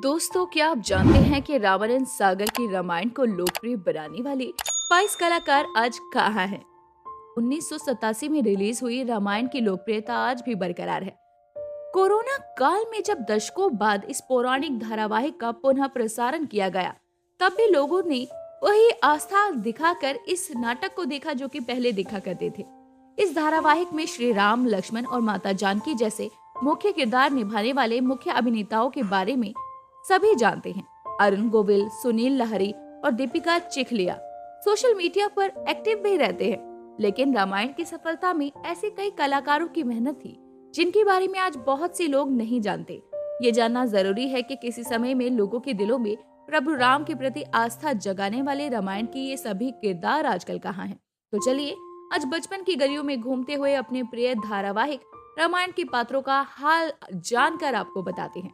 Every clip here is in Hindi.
दोस्तों, क्या आप जानते हैं कि रामानंद सागर की रामायण को लोकप्रिय बनाने वाले 22 कलाकार आज कहाँ हैं? 1987 में रिलीज हुई रामायण की लोकप्रियता आज भी बरकरार है। कोरोना काल में जब दशकों बाद इस पौराणिक धारावाहिक का पुनः प्रसारण किया गया, तब भी लोगों ने वही आस्था दिखाकर इस नाटक को देखा जो कि पहले देखा करते थे। इस धारावाहिक में श्री राम, लक्ष्मण और माता जानकी जैसे मुख्य किरदार निभाने वाले मुख्य अभिनेताओं के बारे में सभी जानते हैं। अरुण गोविल, सुनील लहरी और दीपिका चिखलिया सोशल मीडिया पर एक्टिव भी रहते हैं। लेकिन रामायण की सफलता में ऐसे कई कलाकारों की मेहनत थी जिनके बारे में आज बहुत से लोग नहीं जानते। ये जानना जरूरी है कि किसी समय में लोगों के दिलों में प्रभु राम के प्रति आस्था जगाने वाले रामायण की ये सभी किरदार आजकल कहाँ हैं। तो चलिए आज बचपन की गलियों में घूमते हुए अपने प्रिय धारावाहिक रामायण के पात्रों का हाल जानकर आपको बताते हैं।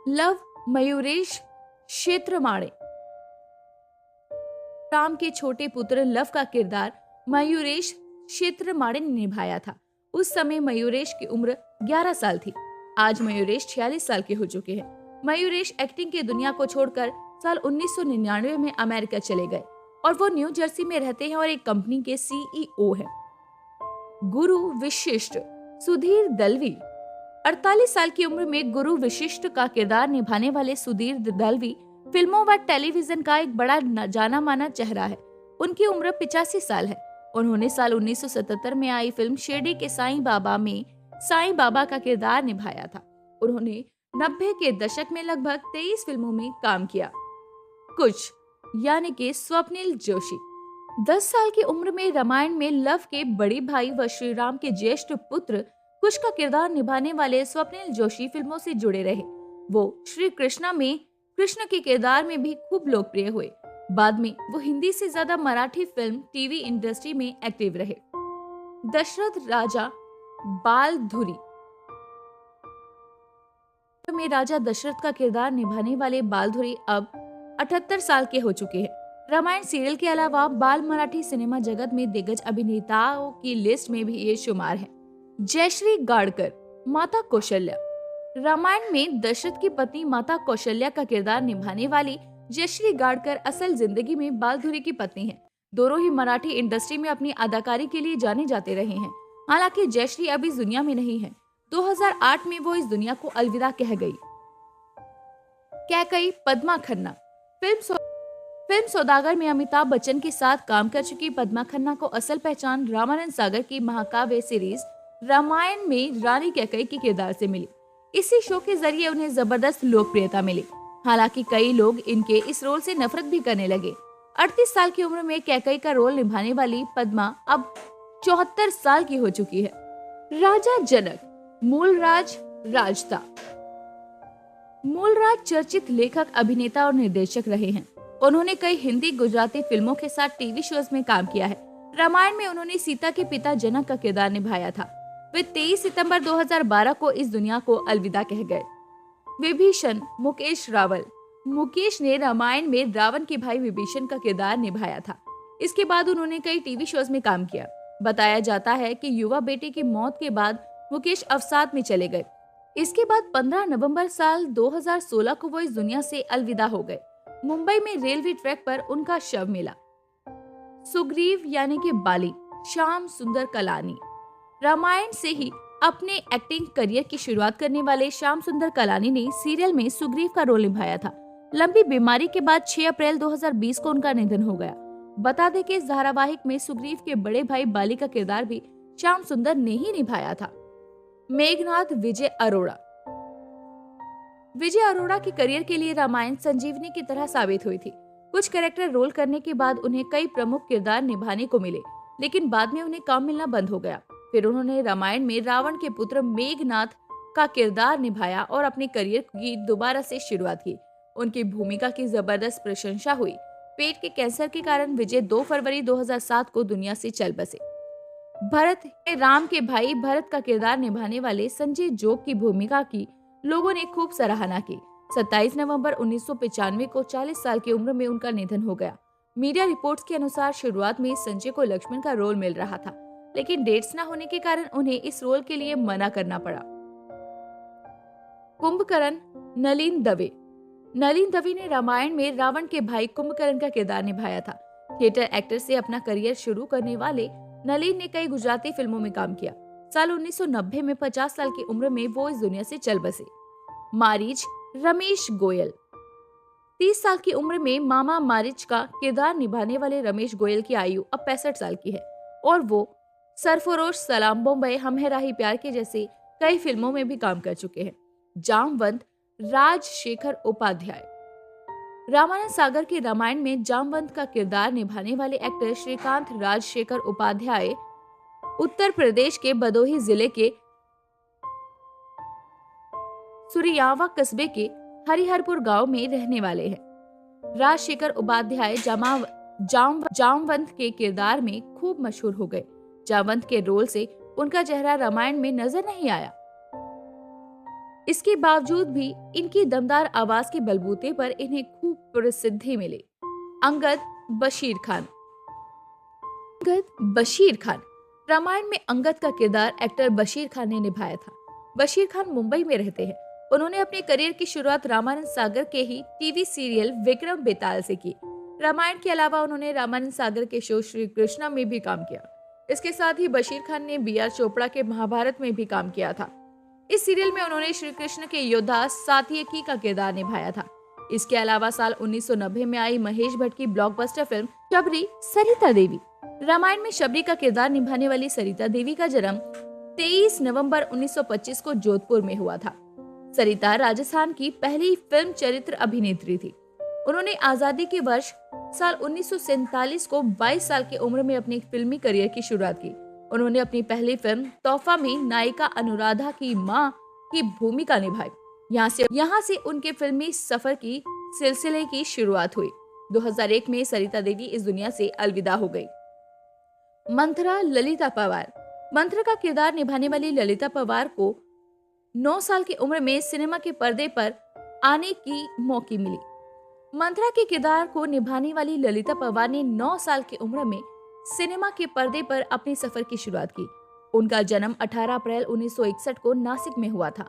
लव मयूरेश क्षेत्रमाणे। राम के छोटे पुत्र लव का किरदार मयूरेश क्षेत्रमाणे ने निभाया था। उस समय मयूरेश की उम्र 11 साल थी। आज मयूरेश 46 साल के हो चुके हैं। मयूरेश एक्टिंग की दुनिया को छोड़कर साल 1999 में अमेरिका चले गए और वो न्यू जर्सी में रहते हैं और एक कंपनी के सीईओ हैं। गुरु विशिष्ट सुधीर दलवी। 48 साल की उम्र में गुरु विशिष्ट का किरदार निभाने वाले सुधीर दलवी फिल्मों व टेलीविजन का एक बड़ा जाना माना चेहरा है। उनकी उम्र 85 साल है। उन्होंने साल 1977 में आई फिल्म शिरडी के साईं बाबा में साईं बाबा का किरदार निभाया था। उन्होंने 90 के दशक में लगभग 23 फिल्मों में काम किया। कुछ यानी कि स्वप्निल जोशी 10 साल की उम्र में रामायण में लव के बड़े भाई व श्री राम के ज्येष्ठ पुत्र कुश का किरदार निभाने वाले स्वप्निल जोशी फिल्मों से जुड़े रहे। वो श्री कृष्णा में कृष्ण के किरदार में भी खूब लोकप्रिय हुए। बाद में वो हिंदी से ज्यादा मराठी फिल्म टीवी इंडस्ट्री में एक्टिव रहे। दशरथ राजा बालधुरी में राजा दशरथ का किरदार निभाने वाले बालधुरी अब 78 साल के हो चुके हैं। रामायण सीरियल के अलावा बाल मराठी सिनेमा जगत में दिग्गज अभिनेताओं की लिस्ट में भी ये शुमार है। जयश्री गाडकर, माता कौशल्या। रामायण में दशरथ की पत्नी माता कौशल्या का किरदार निभाने वाली जयश्री गाडकर असल जिंदगी में बालधुरी की पत्नी है। दोनों ही मराठी इंडस्ट्री में अपनी अदाकारी के लिए जाने जाते रहे हैं। हालांकि जयश्री अब इस दुनिया में नहीं है। 2008 में वो इस दुनिया को अलविदा कह गई। कैकई पद्मा खन्ना। फिल्म सौदागर में अमिताभ बच्चन के साथ काम कर चुकी पद्मा खन्ना को असल पहचान रामानंद सागर की महाकाव्य सीरीज रामायण में रानी कैकई के किरदार से मिली। इसी शो के जरिए उन्हें जबरदस्त लोकप्रियता मिली। हालांकि कई लोग इनके इस रोल से नफरत भी करने लगे। 38 साल की उम्र में कैकई का रोल निभाने वाली पद्मा अब 74 साल की हो चुकी है। राजा जनक। मूलराज राजता। मूलराज चर्चित लेखक, अभिनेता और निर्देशक रहे हैं। उन्होंने कई हिंदी, गुजराती फिल्मों के साथ टीवी शोज में काम किया है। रामायण में उन्होंने सीता के पिता जनक का किरदार निभाया था। वे 23 सितंबर 2012 को इस दुनिया को अलविदा कह गए। विभीषण मुकेश रावल। मुकेश ने रामायण में रावण के भाई विभीषण का किरदार निभाया था। इसके बाद उन्होंने कई टीवी शोज में काम किया। बताया जाता है कि युवा बेटे की मौत के बाद मुकेश अवसाद में चले गए। इसके बाद 15 नवंबर साल 2016 को वो इस दुनिया से अलविदा हो गए। मुंबई में रेलवे ट्रैक पर उनका शव मिला। सुग्रीव यानी कि बाली। श्याम सुंदर कलानी। रामायण से ही अपने एक्टिंग करियर की शुरुआत करने वाले श्याम सुंदर कलानी ने सीरियल में सुग्रीव का रोल निभाया था। लंबी बीमारी के बाद 6 अप्रैल 2020 को उनका निधन हो गया। बता दें कि इस धारावाहिक में सुग्रीव के बड़े भाई बाली का किरदार भी श्याम सुंदर ने ही निभाया था। मेघनाथ विजय अरोड़ा। विजय अरोड़ा के करियर के लिए रामायण संजीवनी की तरह साबित हुई थी। कुछ कैरेक्टर रोल करने के बाद उन्हें कई प्रमुख किरदार निभाने को मिले, लेकिन बाद में उन्हें काम मिलना बंद हो गया। फिर उन्होंने रामायण में रावण के पुत्र मेघनाथ का किरदार निभाया और अपने करियर की दोबारा से शुरुआत की। उनकी भूमिका की जबरदस्त प्रशंसा हुई। पेट के कैंसर के कारण विजय 2 फरवरी 2007 को दुनिया से चल बसे। भरत, राम के भाई भरत का किरदार निभाने वाले संजय जोग की भूमिका की लोगों ने खूब सराहना की। 27 नवंबर 1995 को 40 साल की उम्र में उनका निधन हो गया। मीडिया रिपोर्ट्स के अनुसार शुरुआत में संजय को लक्ष्मण का रोल मिल रहा था, लेकिन डेट्स न होने के कारण उन्हें इस रोल के लिए मना करना पड़ा। कुंभकर्ण नलिन दवे। नलिन दवे ने रामायण में रावण के भाई कुंभकर्ण का किरदार निभाया था। थिएटर एक्टर से अपना करियर शुरू करने वाले नलिन ने कई गुजराती फिल्मों में काम किया। साल 1990 में 50 साल की उम्र में वो इस दुनिया से चल बसे। मारीच रमेश गोयल। 30 साल की उम्र में मामा मारीच का किरदार निभाने वाले रमेश गोयल की आयु अब 65 साल की है और वो सरफरोश, सलाम बॉम्बे, हम है राही प्यार के जैसे कई फिल्मों में भी काम कर चुके हैं। जामवंत राजशेखर उपाध्याय। रामानंद सागर के रामायण में जामवंत का किरदार निभाने वाले एक्टर श्रीकांत राजशेखर उपाध्याय उत्तर प्रदेश के भदोही जिले के सुरियावा कस्बे के हरिहरपुर गांव में रहने वाले हैं। राजशेखर उपाध्याय जामवंत के किरदार में खूब मशहूर हो गए। जामवंत के रोल से उनका चेहरा रामायण में नजर नहीं आया। इसके बावजूद भी इनकी दमदार आवाज के बलबूते पर इन्हें खूब प्रसिद्धि मिली। अंगद बशीर खान। रामायण में अंगद का किरदार एक्टर बशीर खान ने निभाया था। बशीर खान मुंबई में रहते हैं। उन्होंने अपने करियर की शुरुआत रामानंद सागर के ही टीवी सीरियल विक्रम बेताल से की। रामायण के अलावा उन्होंने रामानंद सागर के शो श्री कृष्णा में भी काम किया। इसके साथ ही बशीर खान ने बी.आर. चोपड़ा के महाभारत में भी काम किया था। इस सीरियल में उन्होंने श्री कृष्ण के योद्धा सात्यकी का किरदार निभाया था। इसके अलावा साल 1990 में आई महेश भट्ट की ब्लॉकबस्टर फिल्म शबरी सरिता देवी। रामायण में शबरी का किरदार निभाने वाली सरिता देवी का जन्म 23 नवंबर 1925 को जोधपुर में हुआ था। सरिता राजस्थान की पहली फिल्म चरित्र अभिनेत्री थी। उन्होंने आजादी के वर्ष साल 1947 को 22 साल की उम्र में अपने फिल्मी करियर की शुरुआत की। उन्होंने अपनी पहली फिल्म तोहफा में नायिका अनुराधा की मां की भूमिका निभाई। यहाँ से उनके फिल्मी सफर की सिलसिले की शुरुआत हुई। 2001 में सरिता देवी इस दुनिया से अलविदा हो गई। मंथरा ललिता पवार। मंथरा का किरदार निभाने वाली ललिता पवार को 9 साल की उम्र में सिनेमा के पर्दे पर आने की मौका मिली। मंथरा के किरदार को निभाने वाली ललिता पवार ने 9 साल की उम्र में सिनेमा के पर्दे पर अपने सफर की शुरुआत की। उनका जन्म 18 अप्रैल 1961 को नासिक में हुआ था।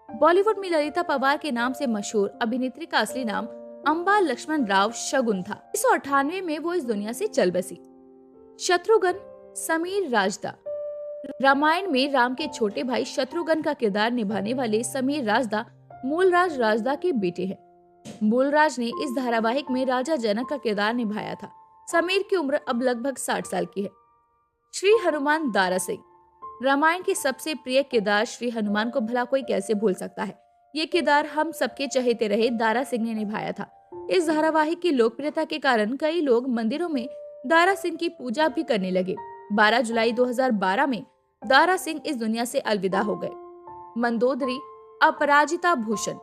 बॉलीवुड में ललिता पवार के नाम से मशहूर अभिनेत्री का असली नाम अंबा लक्ष्मण राव शगुन था। 1998 में वो इस दुनिया से चल बसी। शत्रुघ्न समीर राजदा। रामायण में राम के छोटे भाई शत्रुघ्न का किरदार निभाने वाले समीर राजदा मूलराज राजदा के बेटे हैं। मूलराज ने इस धारावाहिक में राजा जनक का किरदार निभाया था। समीर की उम्र अब लगभग 60 साल की है। श्री हनुमान दारा सिंह। रामायण के सबसे प्रिय किरदार श्री हनुमान को भला कोई कैसे भूल सकता है। ये किरदार हम सबके चहेते रहे दारा सिंह ने निभाया था। इस धारावाहिक की लोकप्रियता के कारण कई लोग मंदिरों में दारा सिंह की पूजा भी करने लगे। 12 जुलाई 2012 में दारा सिंह इस दुनिया से अलविदा हो गए। मंदोदरी अपराजिता भूषण।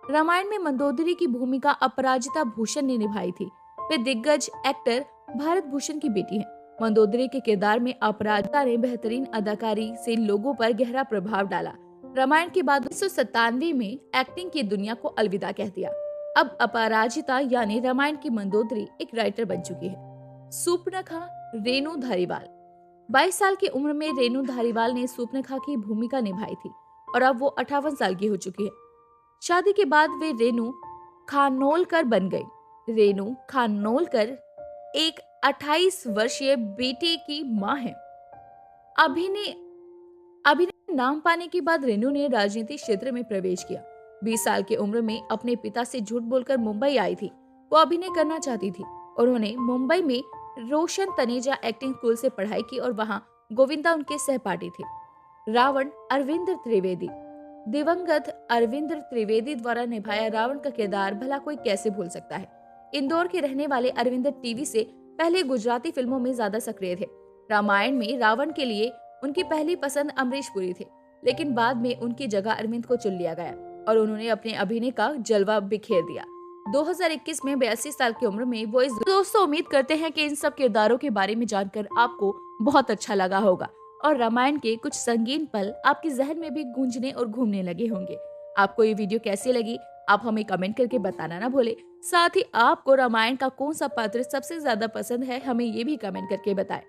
रामायण में मंदोदरी की भूमिका अपराजिता भूषण ने निभाई थी। वे दिग्गज एक्टर भारत भूषण की बेटी हैं। मंदोदरी के किरदार में अपराजिता ने बेहतरीन अदाकारी से लोगों पर गहरा प्रभाव डाला। रामायण के बाद 1997 में एक्टिंग की दुनिया को अलविदा कह दिया। अब अपराजिता यानी रामायण की मंदोदरी एक राइटर बन चुकी है। सूर्पनखा रेणु धारीवाल। 22 साल की उम्र में रेणु धारीवाल ने सूर्पनखा की भूमिका निभाई थी और अब वो 58 साल की हो चुकी है। शादी के बाद वे रेणु खानोलकर बन गई। रेणु खानोलकर एक 28 वर्षीय बेटे की मां है। अभिनय नाम पाने के बाद रेणु ने राजनीतिक क्षेत्र में प्रवेश किया। 20 साल की उम्र में अपने पिता से झूठ बोलकर मुंबई आई थी। वो अभिनय करना चाहती थी। उन्होंने मुंबई में रोशन तनेजा एक्टिंग स्कूल से पढ़ाई की और वहां गोविंदा उनके सहपाठी थे। रावण अरविंद त्रिवेदी। दिवंगत अरविंद त्रिवेदी द्वारा निभाया रावण का किरदार भला कोई कैसे भूल सकता है। इंदौर के रहने वाले अरविंद टीवी से पहले गुजराती फिल्मों में ज्यादा सक्रिय थे। रामायण में रावण के लिए उनकी पहली पसंद अमरीश पुरी थे, लेकिन बाद में उनकी जगह अरविंद को चुन लिया गया और उन्होंने अपने अभिनय का जलवा बिखेर दिया। 2021 में 82 साल की उम्र में वो दोस्तों उम्मीद करते हैं कि इन सब किरदारों के बारे में जानकर आपको बहुत अच्छा लगा होगा और रामायण के कुछ संगीन पल आपके जहन में भी गूंजने और घूमने लगे होंगे। आपको ये वीडियो कैसी लगी आप हमें कमेंट करके बताना ना भूले। साथ ही आपको रामायण का कौन सा पात्र सबसे ज्यादा पसंद है हमें ये भी कमेंट करके बताएं।